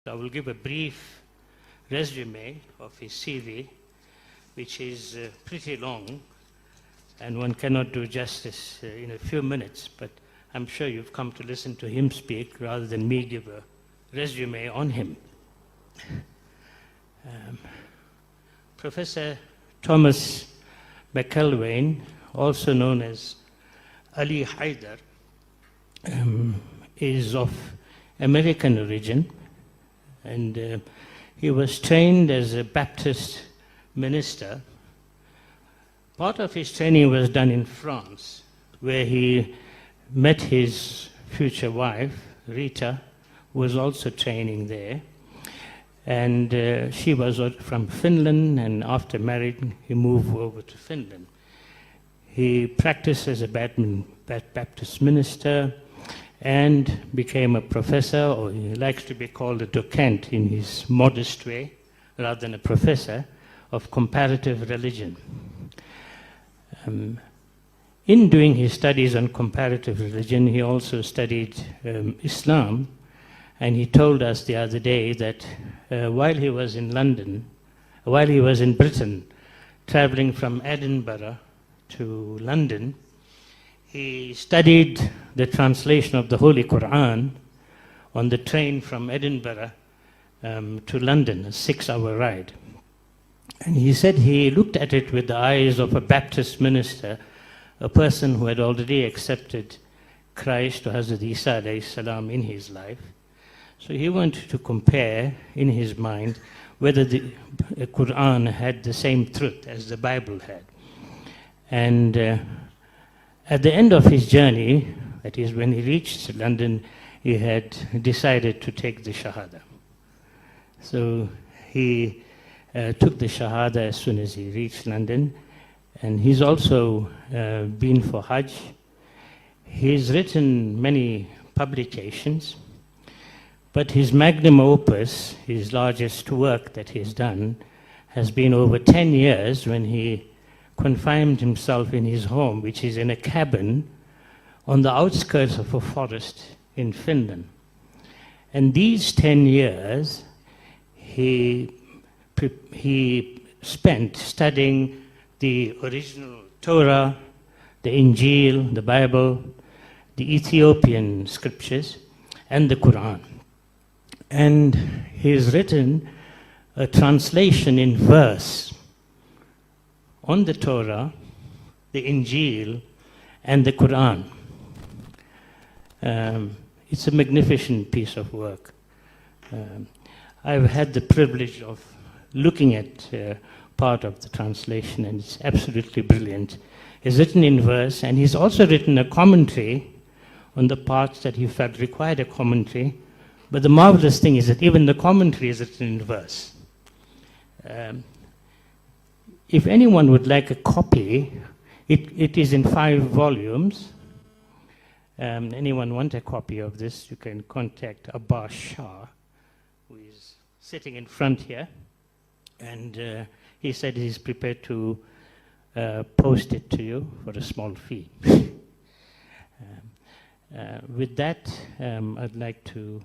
I will give a brief resume of his CV, which is pretty long, and one cannot do justice in a few minutes, but I'm sure you've come to listen to him speak rather than me give a resume on him. Professor Thomas McElwain, also known as Ali Haider, is of American origin, and he was trained as a Baptist minister. Part of his training was done in France, where he met his future wife, Rita, who was also training there. And she was from Finland, and after marriage, he moved over to Finland. He practiced as a Baptist minister and became a professor, or he likes to be called a docent in his modest way, rather than a professor, of comparative religion. In doing his studies on comparative religion, he also studied Islam, and he told us the other day that while he was in Britain, traveling from Edinburgh to London, he studied the translation of the Holy Quran on the train from Edinburgh to London, a 6-hour ride. And he said he looked at it with the eyes of a Baptist minister, a person who had already accepted Christ or Hazrat Isa alayhi salam in his life. So he wanted to compare in his mind whether the Quran had the same truth as the Bible had. And at the end of his journey, that is when he reached London, he had decided to take the Shahada. So he took the Shahada as soon as he reached London, and he's also been for Hajj. He's written many publications, but his magnum opus, his largest work that he's done, has been over 10 years when he confined himself in his home, which is in a cabin on the outskirts of a forest in Finland. And these 10 years, he spent studying the original Torah, the Injil, the Bible, the Ethiopian scriptures, and the Quran. And he's written a translation in verse on the Torah, the Injil, and the Quran. It's a magnificent piece of work. I've had the privilege of looking at part of the translation, and it's absolutely brilliant. He's written in verse, and he's also written a commentary on the parts that he felt required a commentary. But the marvelous thing is that even the commentary is written in verse. If anyone would like a copy, it is in 5 volumes. Anyone want a copy of this, you can contact Abbas Shah, who is sitting in front here. And he said he's prepared to post it to you for a small fee. With that, I'd like to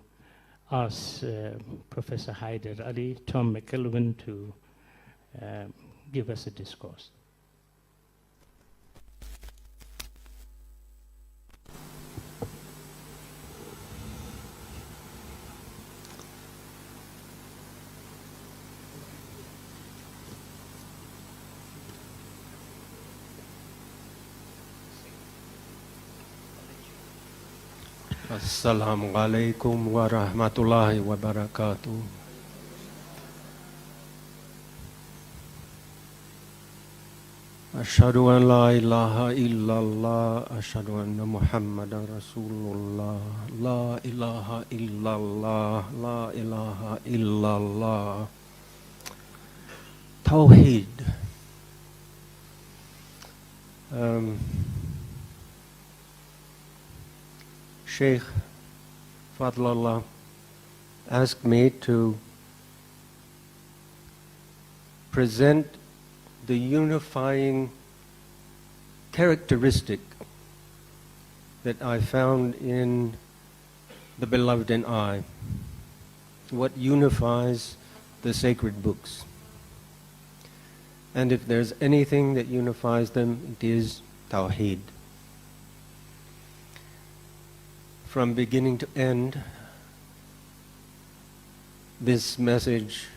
ask Professor Haider Ali, Tom McElwain, to give us a discourse. Assalamu alaikum wa rahmatullahi wa barakatuh. Ashhadu an la ilaha illallah, ashhadu anna Muhammadan Rasulullah, la ilaha illallah, la ilaha illallah. Tawheed. Sheikh Fadlallah asked me to present the unifying characteristic that I found in the beloved and I. what unifies the sacred books. And if there's anything that unifies them, it is Tawheed. From beginning to end, this message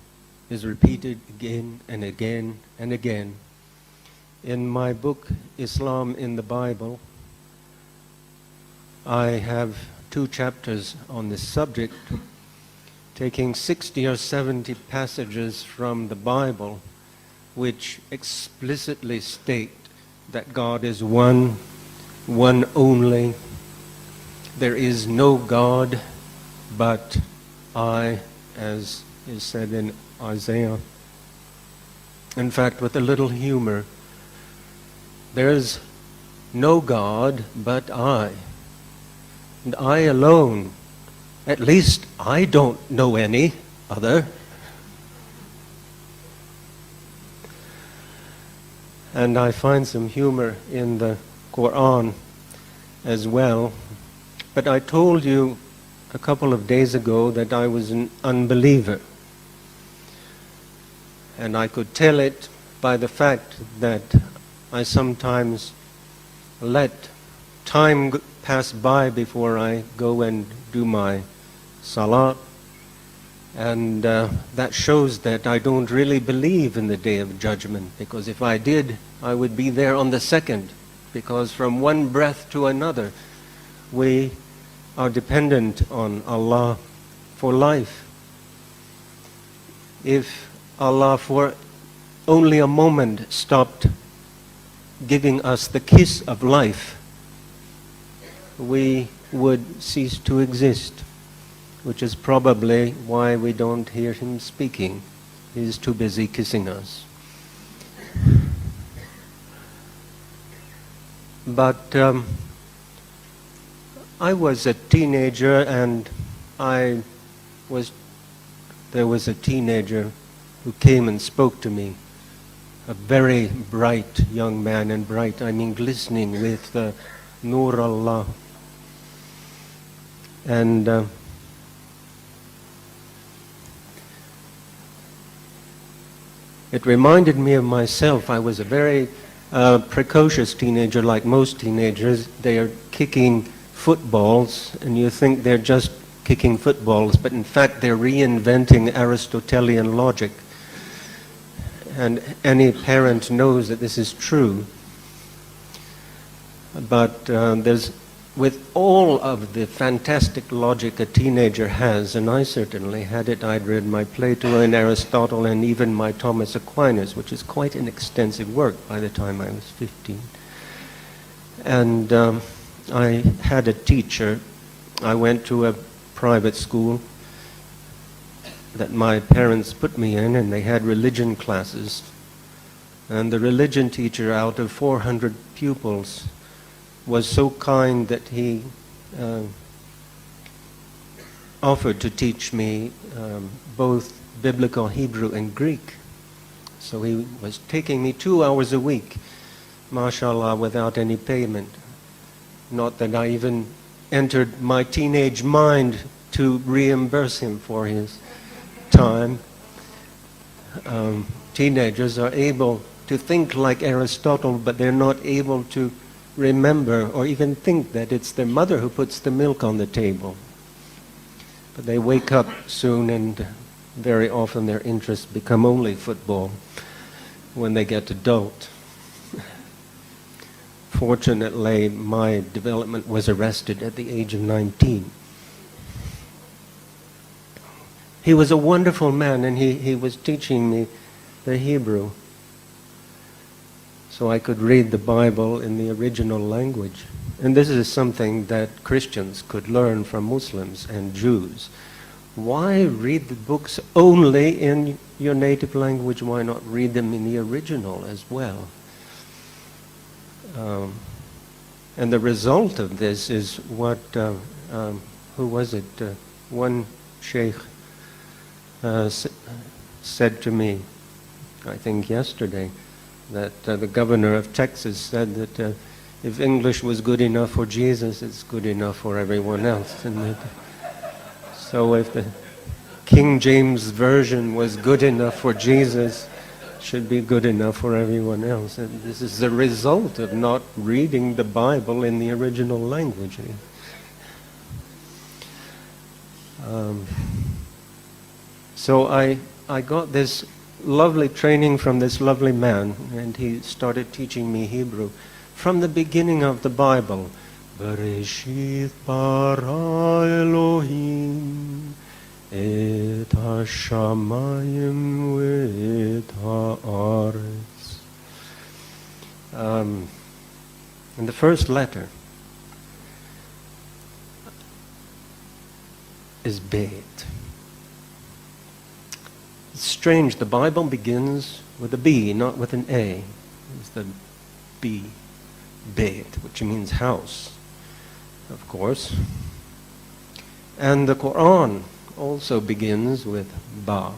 is repeated again and again and again. In my book, Islam in the Bible, I have 2 chapters on this subject, taking 60 or 70 passages from the Bible which explicitly state that God is one only. There is no God but I, as is said in Isaiah. In fact, with a little humor, there's no God but I. And I alone, at least I don't know any other. And I find some humor in the Quran as well. But I told you a couple of days ago that I was an unbeliever. And I could tell it by the fact that I sometimes let time pass by before I go and do my salat. And that shows that I don't really believe in the Day of Judgment, because if I did, I would be there on the second, because from one breath to another, we are dependent on Allah for life. If Allah for only a moment stopped giving us the kiss of life, we would cease to exist, which is probably why we don't hear him speaking. He's too busy kissing us. But I was a teenager, and there was a teenager who came and spoke to me, a very bright young man, and bright, I mean glistening with Nur Allah. And it reminded me of myself. I was a very precocious teenager, like most teenagers. They are kicking footballs, and you think they're just kicking footballs, but in fact they're reinventing Aristotelian logic. And any parent knows that this is true. But with all of the fantastic logic a teenager has, and I certainly had it, I'd read my Plato and Aristotle and even my Thomas Aquinas, which is quite an extensive work by the time I was 15. And I had a teacher. I went to a private school that my parents put me in, and they had religion classes. And the religion teacher, out of 400 pupils, was so kind that he offered to teach me both biblical Hebrew and Greek. So he was taking me 2 hours a week, mashallah, without any payment. Not that I even entered my teenage mind to reimburse him for his time. Teenagers are able to think like Aristotle, but they're not able to remember or even think that it's their mother who puts the milk on the table. But they wake up soon, and very often their interests become only football when they get adult. Fortunately, my development was arrested at the age of 19. He was a wonderful man, and he was teaching me the Hebrew, so I could read the Bible in the original language. And this is something that Christians could learn from Muslims and Jews. Why read the books only in your native language? Why not read them in the original as well? And the result of this is what, who was it? One sheikh said to me, I think yesterday, that the governor of Texas said that if English was good enough for Jesus, it's good enough for everyone else. And so if the King James Version was good enough for Jesus should be good enough for everyone else. And this is the result of not reading the Bible in the original language. So I got this lovely training from this lovely man, and he started teaching me Hebrew from the beginning of the Bible. Bereshit bara Elohim et hashamayim ve'et haaretz. And the first letter is Bet. It's strange, the Bible begins with a B, not with an A. It's the B, Bet, which means house, of course. And the Quran also begins with Ba.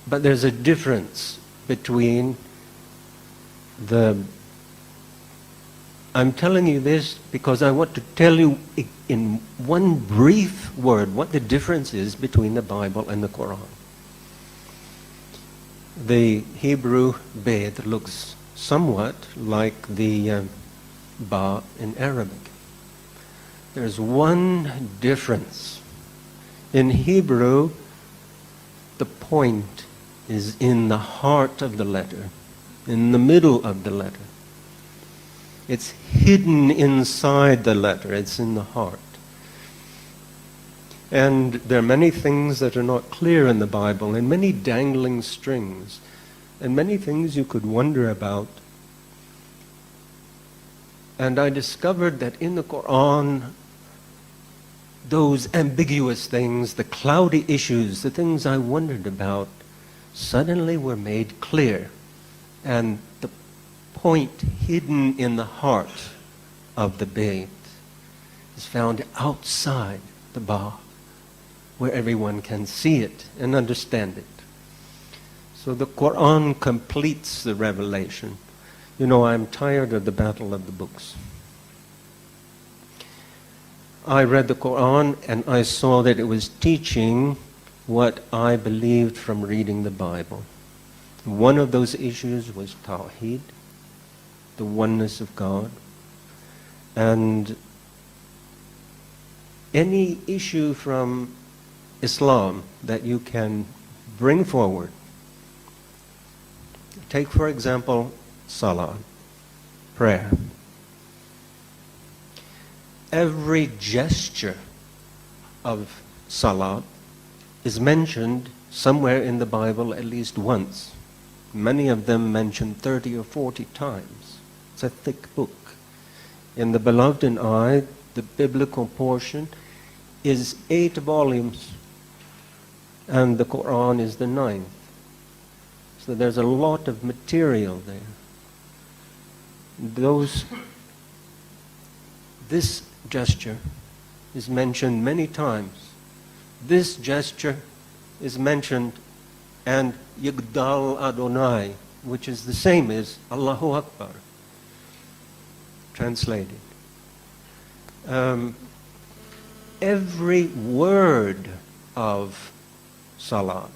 But there's a difference between I'm telling you this because I want to tell you in one brief word what the difference is between the Bible and the Quran. The Hebrew Bet looks somewhat like the Ba in Arabic. There's one difference. In Hebrew, the point is in the heart of the letter, in the middle of the letter. It's hidden inside the letter. It's in the heart. And there are many things that are not clear in the Bible, and many dangling strings, and many things you could wonder about. And I discovered that in the Quran, those ambiguous things, the cloudy issues, the things I wondered about, suddenly were made clear. And the point hidden in the heart of the Bet is found outside the Ba, where everyone can see it and understand it. So the Quran completes the revelation. You know, I'm tired of the battle of the books. I read the Quran and I saw that it was teaching what I believed from reading the Bible. One of those issues was Tawheed, the oneness of God. And any issue from Islam that you can bring forward. Take, for example, Salah, prayer. Every gesture of Salah is mentioned somewhere in the Bible at least once. Many of them mentioned 30 or 40 times. It's a thick book. In the Beloved and I, the biblical portion is 8 volumes, and the Quran is the 9th. So there's a lot of material there. This gesture is mentioned many times. This gesture is mentioned, and Yigdal Adonai, which is the same as Allahu Akbar, translated. Every word of Salah,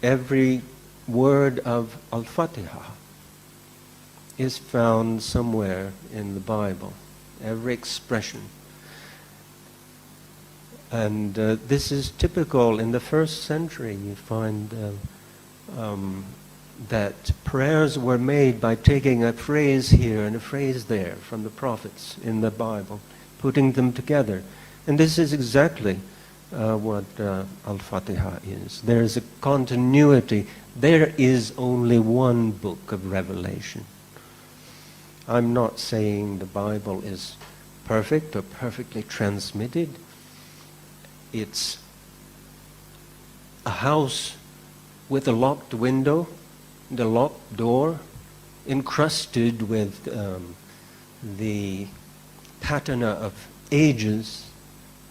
every word of Al-Fatiha is found somewhere in the Bible. Every expression. And this is typical in the first century. You find that prayers were made by taking a phrase here and a phrase there from the prophets in the Bible, putting them together. And this is exactly what Al-Fatiha is. There is a continuity. There is only one book of Revelation. I'm not saying the Bible is perfect or perfectly transmitted. It's a house with a locked window and a locked door, encrusted with the patina of ages,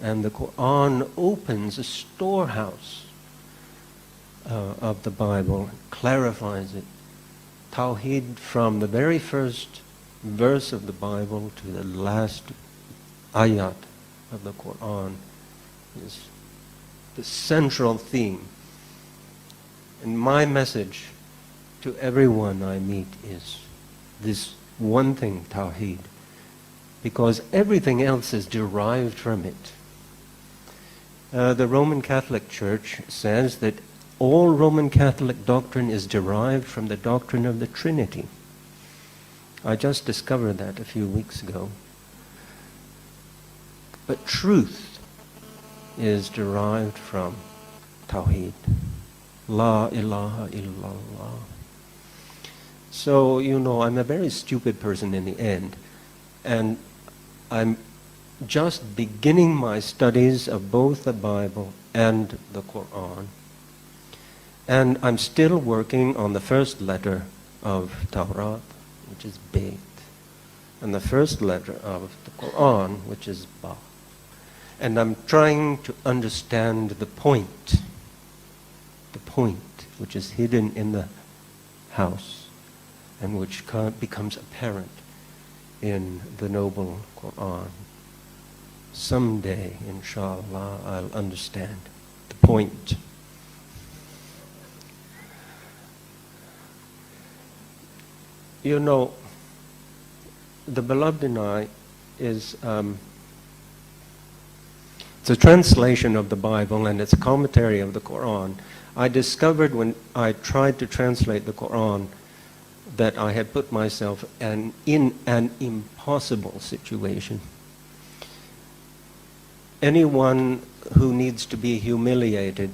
and the Quran opens a storehouse of the Bible, clarifies it. Tawheed from the very first verse of the Bible to the last ayat of the Quran is the central theme. And my message to everyone I meet is this one thing, Tawheed, because everything else is derived from it. The Roman Catholic Church says that all Roman Catholic doctrine is derived from the doctrine of the Trinity. I just discovered that a few weeks ago. But truth is derived from Tawheed. La ilaha illallah. So, I'm a very stupid person in the end. And I'm just beginning my studies of both the Bible and the Quran. And I'm still working on the first letter of Tawrat, which is Bayt, and the first letter of the Quran, which is Ba. And I'm trying to understand the point which is hidden in the house and which becomes apparent in the noble Quran. Someday, inshallah, I'll understand the point. The Beloved in I is it's a translation of the Bible and it's a commentary of the Quran. I discovered when I tried to translate the Quran that I had put myself in an impossible situation. Anyone who needs to be humiliated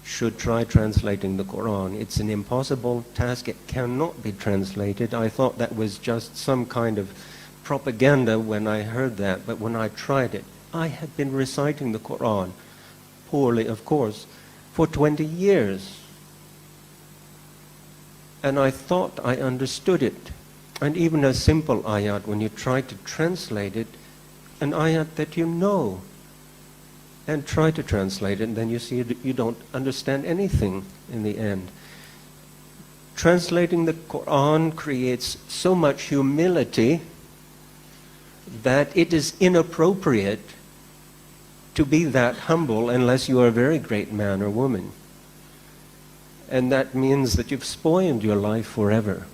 should try translating the Quran. It's an impossible task. It cannot be translated. I thought that was just some kind of propaganda when I heard that, but when I tried it, I had been reciting the Quran, poorly of course, for 20 years. And I thought I understood it. And even a simple ayat, when you try to translate it, an ayat that you know, and try to translate it, and then you see you don't understand anything in the end. Translating the Quran creates so much humility that it is inappropriate to be that humble unless you are a very great man or woman. And that means that you've spoiled your life forever.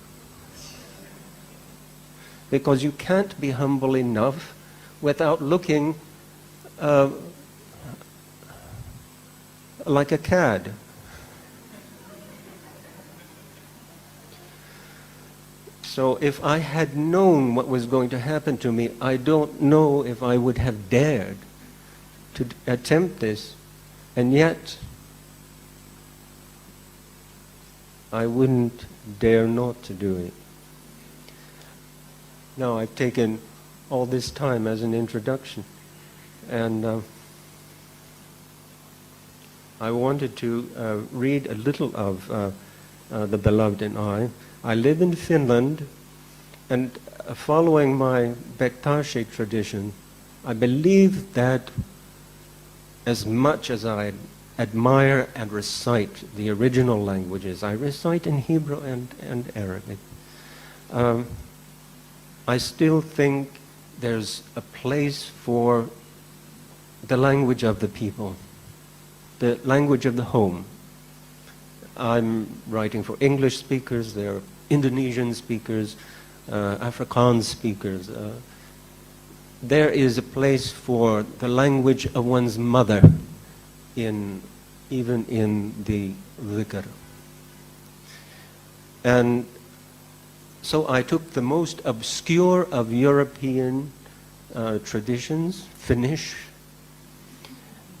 Because you can't be humble enough without looking like a cad. So if I had known what was going to happen to me, I don't know if I would have dared to attempt this. And yet, I wouldn't dare not to do it. Now, I've taken all this time as an introduction. And I wanted to read a little of The Beloved in I. I live in Finland, and following my Bektashi tradition, I believe that as much as I admire and recite the original languages, I recite in Hebrew and Arabic, I still think there's a place for the language of the people, the language of the home. I'm writing for English speakers, there are Indonesian speakers, Afrikaans speakers. There is a place for the language of one's mother, even in the dhikr. And so I took the most obscure of European traditions, Finnish,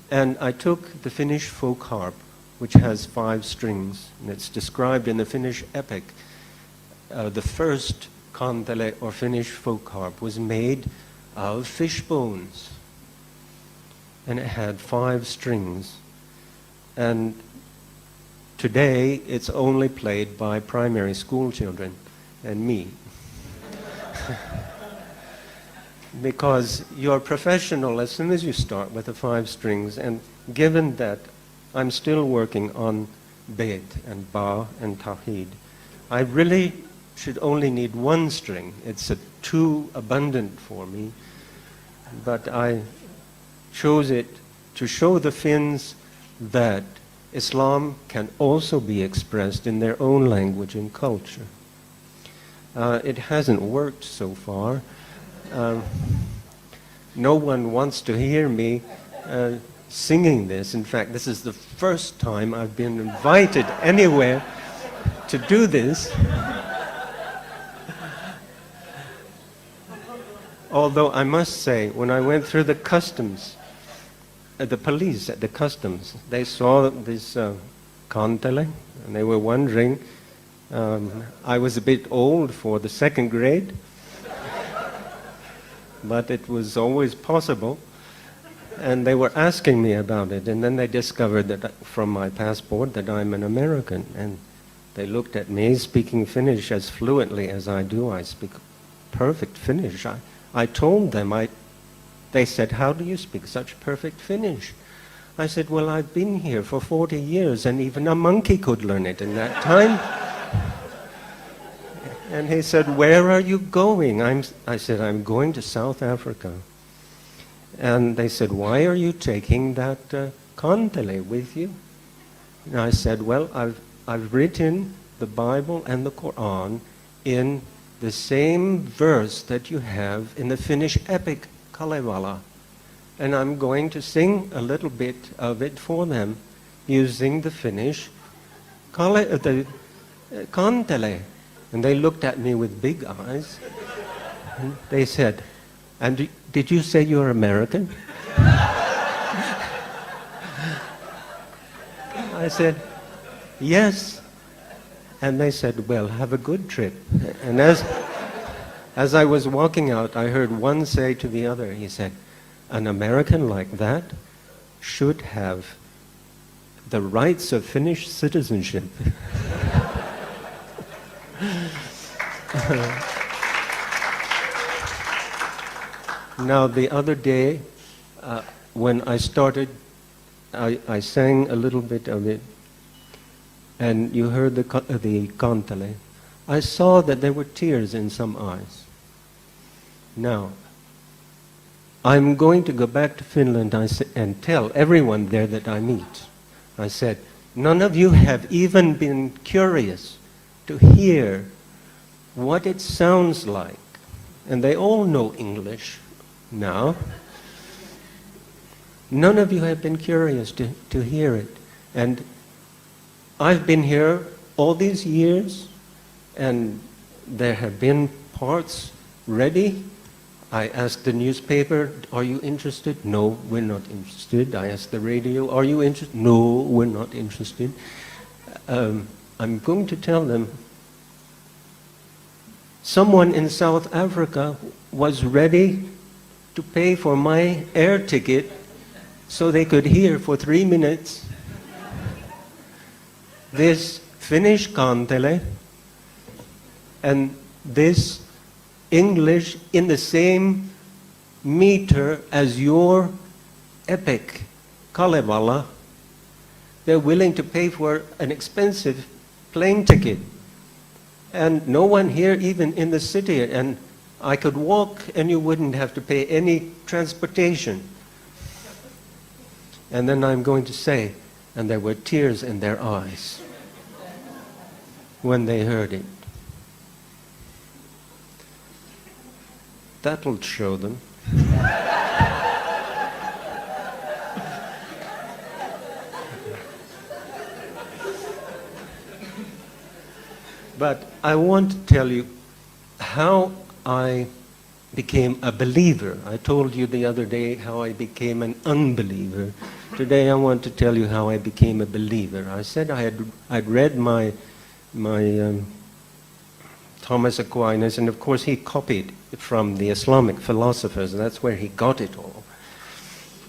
and I took the Finnish folk harp, which has 5 strings, and it's described in the Finnish epic. The first kantele, or Finnish folk harp, was made of fish bones, and it had 5 strings. And today, it's only played by primary school children and me. Because you're professional as soon as you start with the 5 strings, and given that I'm still working on Bayt and Ba and Tawheed, I really should only need 1 string. It's too abundant for me, but I chose it to show the Finns that Islam can also be expressed in their own language and culture. It hasn't worked so far. No one wants to hear me singing this. In fact, this is the first time I've been invited anywhere to do this. Although I must say, when I went through the customs, the police at the customs, they saw this kantele, and they were wondering, I was a bit old for the second grade, but it was always possible. And they were asking me about it, and then they discovered that from my passport that I'm an American. And they looked at me speaking Finnish as fluently as I do. I speak perfect Finnish. I told them, they said, how do you speak such perfect Finnish? I said, well, I've been here for 40 years, and even a monkey could learn it in that time. And he said, where are you going? I said, I'm going to South Africa. And they said, why are you taking that kantele with you? And I said, well, I've written the Bible and the Quran in the same verse that you have in the Finnish epic Kalevala. And I'm going to sing a little bit of it for them using the Finnish kantele. And they looked at me with big eyes. And they said, and did you say you're American? I said, yes. And they said, well, have a good trip. And as I was walking out, I heard one say to the other, he said, an American like that should have the rights of Finnish citizenship. Now, the other day, when I started, I sang a little bit of it, and you heard the kantele. I saw that there were tears in some eyes. Now, I'm going to go back to Finland and tell everyone there that I meet. I said, none of you have even been curious to hear what it sounds like. And they all know English now. None of you have been curious to hear it. And I've been here all these years, and there have been parts ready. I asked the newspaper, are you interested? No, we're not interested. I asked the radio, are you interested? No, we're not interested. I'm going to tell them, someone in South Africa was ready to pay for my air ticket so they could hear for 3 minutes this Finnish kantele and this English in the same meter as your epic Kalevala. They're willing to pay for an expensive plane ticket. And no one here, even in the city, and I could walk and you wouldn't have to pay any transportation. And then I'm going to say, and there were tears in their eyes when they heard it. That'll show them. But I want to tell you how I became a believer. I told you the other day how I became an unbeliever. Today I want to tell you how I became a believer. I said I'd read my Thomas Aquinas, and of course he copied from the Islamic philosophers, and that's where he got it all.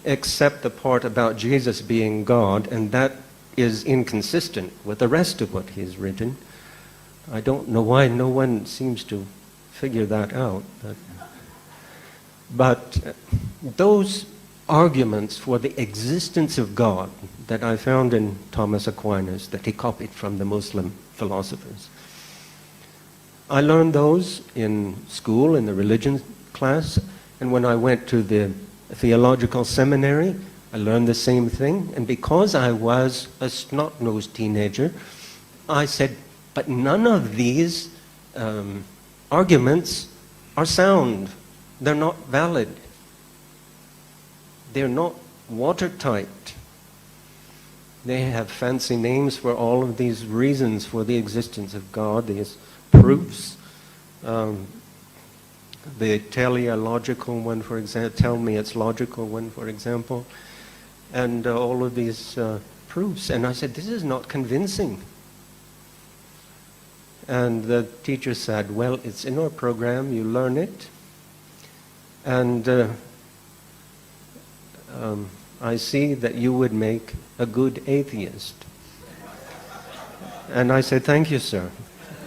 Except the part about Jesus being God, and that is inconsistent with the rest of what he's written. I don't know why no one seems to figure that out. But those arguments for the existence of God that I found in Thomas Aquinas, that he copied from the Muslim philosophers, I learned those in school, in the religion class, and when I went to the theological seminary. I learned the same thing. And because I was a snot-nosed teenager, I said, but none of these arguments are sound. They're not valid. They're not watertight. They have fancy names for all of these reasons for the existence of God, these proofs. The teleological one, for example, tell me it's logical one, for example, and all of these proofs. And I said, this is not convincing. And the teacher said, well, it's in our program, you learn it. And I see that you would make a good atheist. And I said, thank you, sir.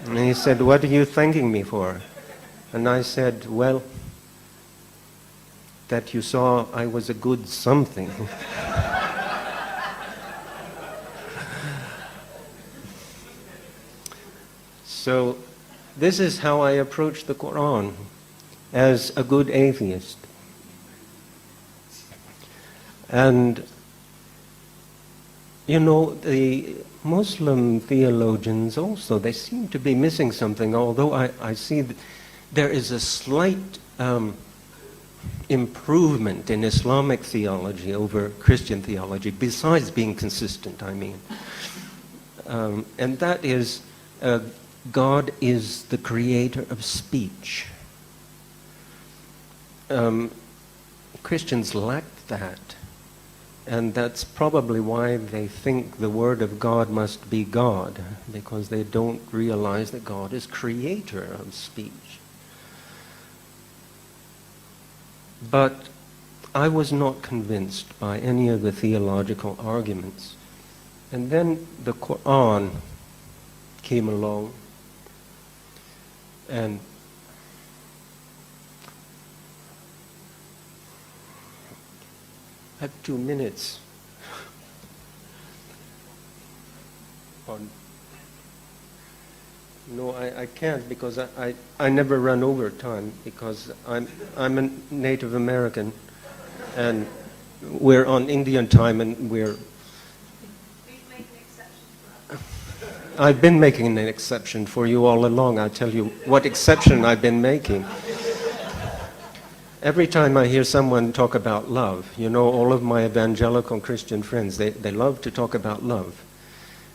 And he said, what are you thanking me for? And I said, well, that you saw I was a good something. So this is how I approach the Quran as a good atheist. And, you know, the Muslim theologians also, they seem to be missing something, although I see that there is a slight improvement in Islamic theology over Christian theology, besides being consistent, I mean. And that is, God is the creator of speech. Christians lack that. And that's probably why they think the Word of God must be God, because they don't realize that God is creator of speech. But I was not convinced by any of the theological arguments. And then the Quran came along, and I have 2 minutes. No, I can't, because I never run over time, because I'm a Native American, and we're on Indian time, and we're... I've been making an exception for you all along. I'll tell you what exception I've been making. Every time I hear someone talk about love, you know, all of my evangelical Christian friends, they love to talk about love.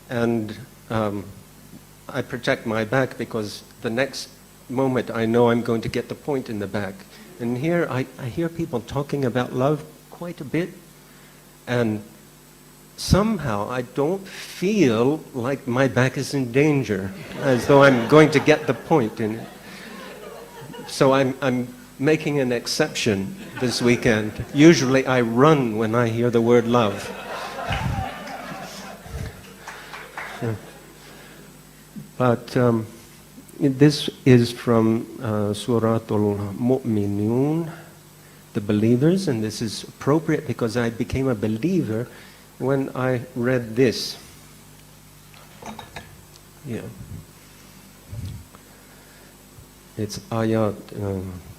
And I protect my back, because the next moment I know I'm going to get the point in the back. And here I hear people talking about love quite a bit, and somehow I don't feel like my back is in danger, as though I'm going to get the point in it. So I'm making an exception this weekend. Usually I run when I hear the word love. But this is from Surah Al-Mu'minun, the believers, and this is appropriate because I became a believer when I read this. Yeah. It's ayat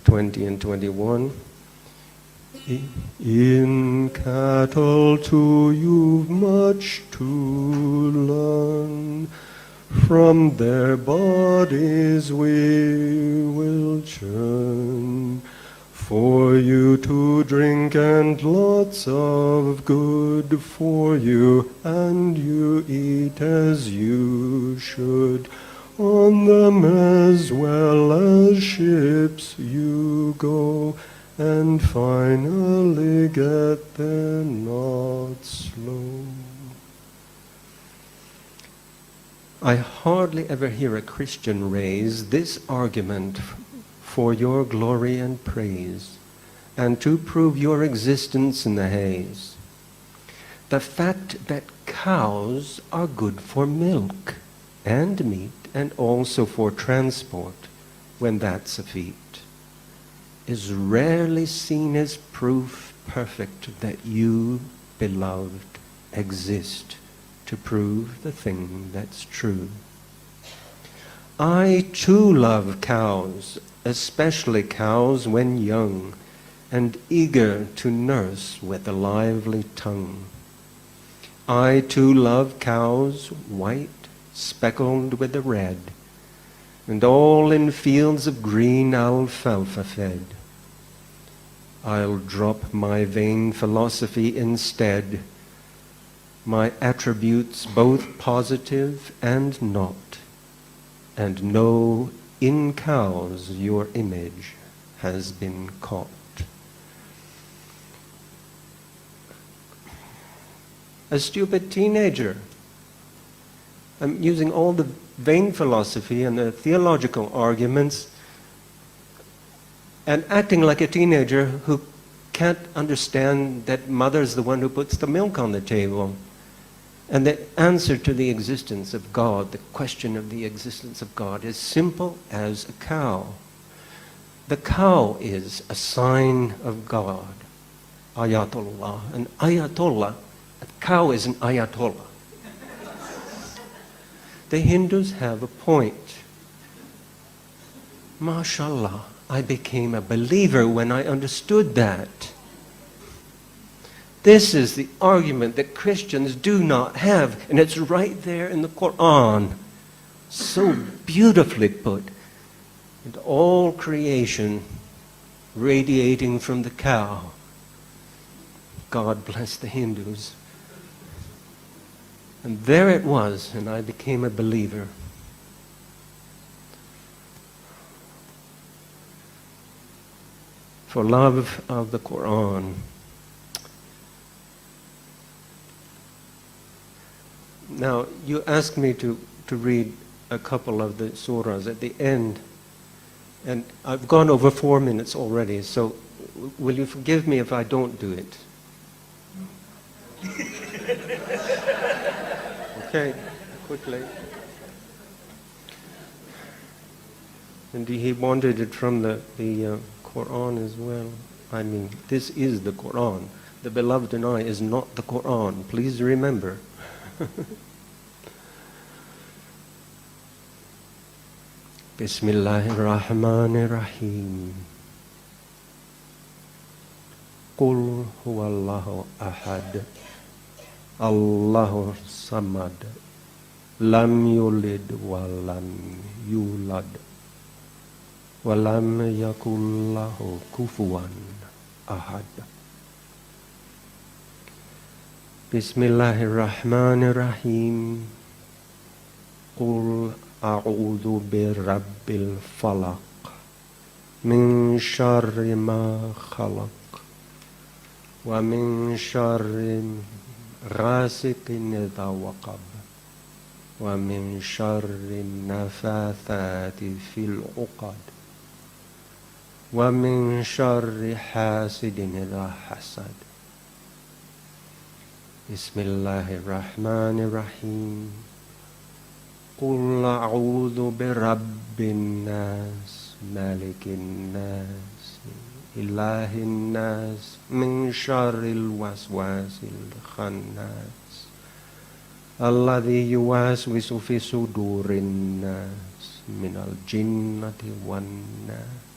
20 and 21. In cattle too you've much to learn. From their bodies we will churn. For you to drink and lots of good for you, and you eat as you should. On them as well as ships you go, and finally get there not slow. I hardly ever hear a Christian raise this argument for your glory and praise, and to prove your existence in the haze. The fact that cows are good for milk and meat, and also for transport, when that's a feat, is rarely seen as proof perfect that you, beloved, exist to prove the thing that's true. I too love cows, especially cows when young, and eager to nurse with a lively tongue. I too love cows, white, speckled with the red, and all in fields of green alfalfa fed. I'll drop my vain philosophy instead, my attributes both positive and not, and know in cows your image has been caught. A stupid teenager. I'm using all the vain philosophy and the theological arguments and acting like a teenager who can't understand that mother's the one who puts the milk on the table. And the answer to the existence of God, the question of the existence of God, is simple as a cow. The cow is a sign of God. Ayatollah. An ayatollah, a cow is an ayatollah. The Hindus have a point. MashaAllah, I became a believer when I understood that. This is the argument that Christians do not have, and it's right there in the Quran. So beautifully put. And all creation radiating from the cow. God bless the Hindus. And there it was, and I became a believer. For love of the Quran. Now, you asked me to read a couple of the surahs at the end, and I've gone over 4 minutes already, so will you forgive me if I don't do it? Okay, quickly. And he wanted it from the Quran as well. I mean, this is the Quran. The beloved and I is not the Quran. Please remember. Bismillahirrahmanirrahim. Qul huwallahu ahad. Allahu samad. Lam yulid wa lam yulad. Wa lam yakul lahu kufuwan ahad. Bismillahirrahmanirrahim. Qul a'udhu birabbil falaq. Min sharri ma khalaq. Wa min sharri ghasiqin idha waqab. Wa min sharri nafathati fil uqad. Wa min sharri hasidin idha hasad. Bismillahirrahmanirrahim. Qul a'udhu birabbin nas, malikin nas, ilahin nas, min sharril waswasil khannas, alladhi yuwaswisu fi sudurin nas, minal jinnati wan nas.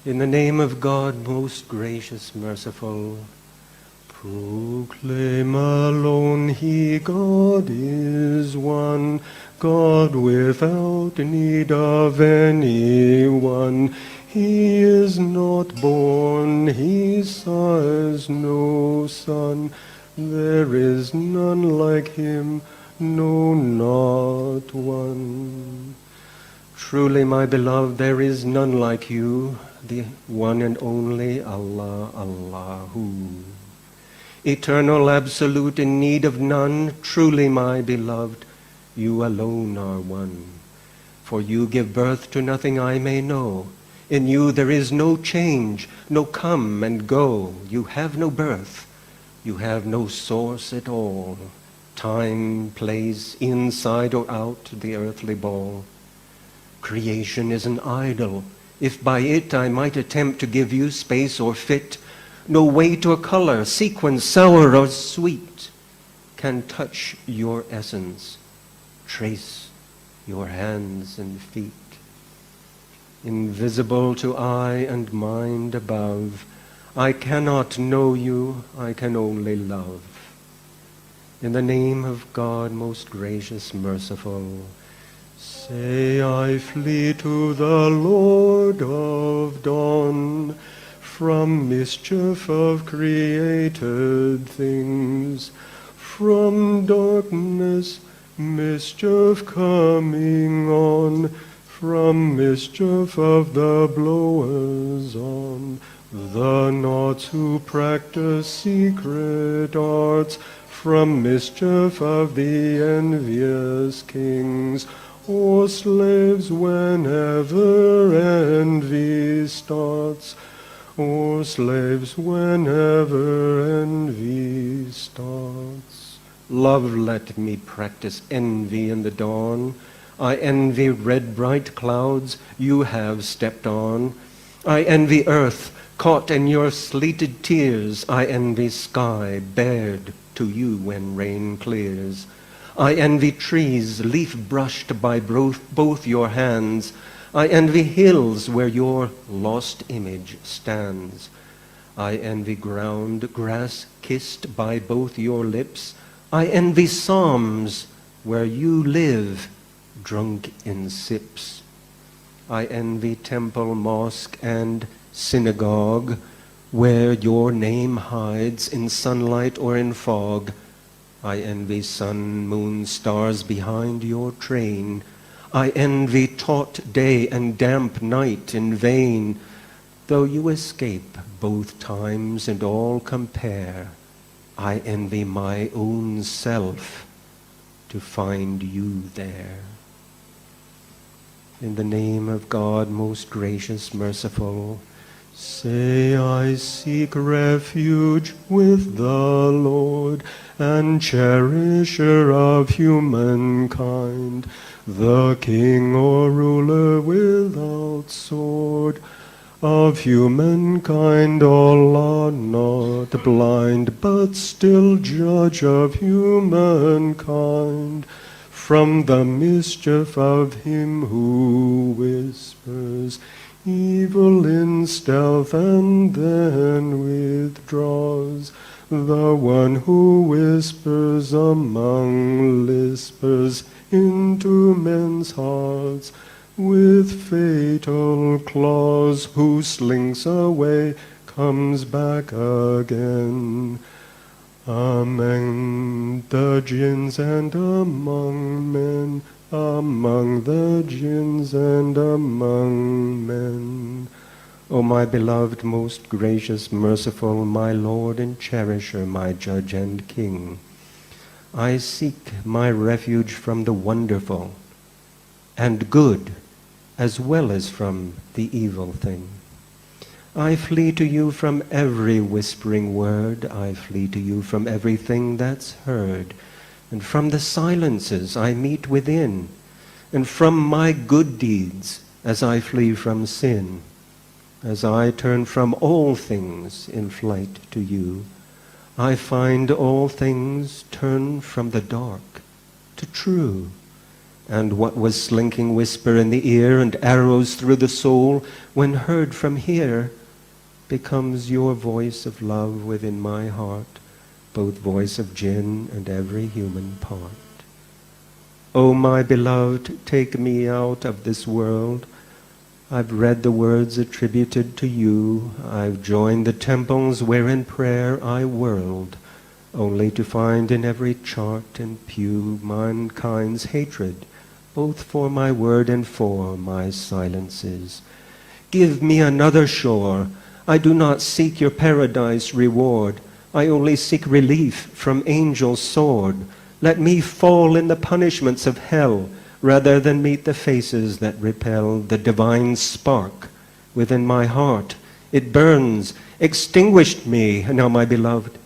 In the name of God, most gracious, merciful, proclaim alone He, God is one, God without need of anyone. He is not born, He has no son, there is none like Him, no, not one. Truly, my beloved, there is none like you, the one and only Allah, Allahu. Eternal, absolute, in need of none. Truly, my beloved, you alone are one. For you give birth to nothing I may know. In you there is no change, no come and go. You have no birth. You have no source at all. Time, place, inside or out the earthly ball. Creation is an idol. if by it I might attempt to give you space or fit, no weight or color, sequence, sour or sweet, can touch your essence, trace your hands and feet. Invisible to eye and mind above, I cannot know you, I can only love. In the name of God, most gracious, merciful, say I flee to the Lord of dawn, from mischief of created things, from darkness, mischief coming on, from mischief of the blowers on, the knots who practice secret arts, from mischief of the envious kings, or slaves whenever envy starts, or slaves whenever envy starts. Love, let me practice envy in the dawn. I envy red bright clouds you have stepped on. I envy earth caught in your sleeted tears. I envy sky bared to you when rain clears. I envy trees leaf brushed by both your hands. I envy hills where your lost image stands. I envy ground grass kissed by both your lips. I envy psalms where you live drunk in sips. I envy temple, mosque, and synagogue, where your name hides in sunlight or in fog. I envy sun, moon, stars behind your train. I envy taut day and damp night in vain. Though you escape both times and all compare, I envy my own self to find you there. In the name of God, most gracious, merciful, say I seek refuge with the Lord and cherisher of humankind, the king or ruler without sword. Of humankind, Allah not blind, but still judge of humankind, from the mischief of him who whispers evil in stealth and then withdraws, the one who whispers among lispers into men's hearts with fatal claws, who slinks away, comes back again. Among the jinns and among men, among the jinns and among men. O my beloved, most gracious, merciful, my Lord and cherisher, my judge and king, I seek my refuge from the wonderful and good, as well as from the evil thing. I flee to you from every whispering word. I flee to you from everything that's heard, and from the silences I meet within, and from my good deeds as I flee from sin, as I turn from all things in flight to you. I find all things turn from the dark to true, and what was slinking whisper in the ear and arrows through the soul, when heard from here, becomes your voice of love within my heart, both voice of jinn and every human part. O my beloved, take me out of this world. I've read the words attributed to you. I've joined the temples where in prayer I whirled, only to find in every chart and pew mankind's hatred, both for my word and for my silences. Give me another shore. I do not seek your paradise reward. I only seek relief from angel's sword. Let me fall in the punishments of hell, rather than meet the faces that repel the divine spark within my heart. It burns, extinguished me. Now, my beloved,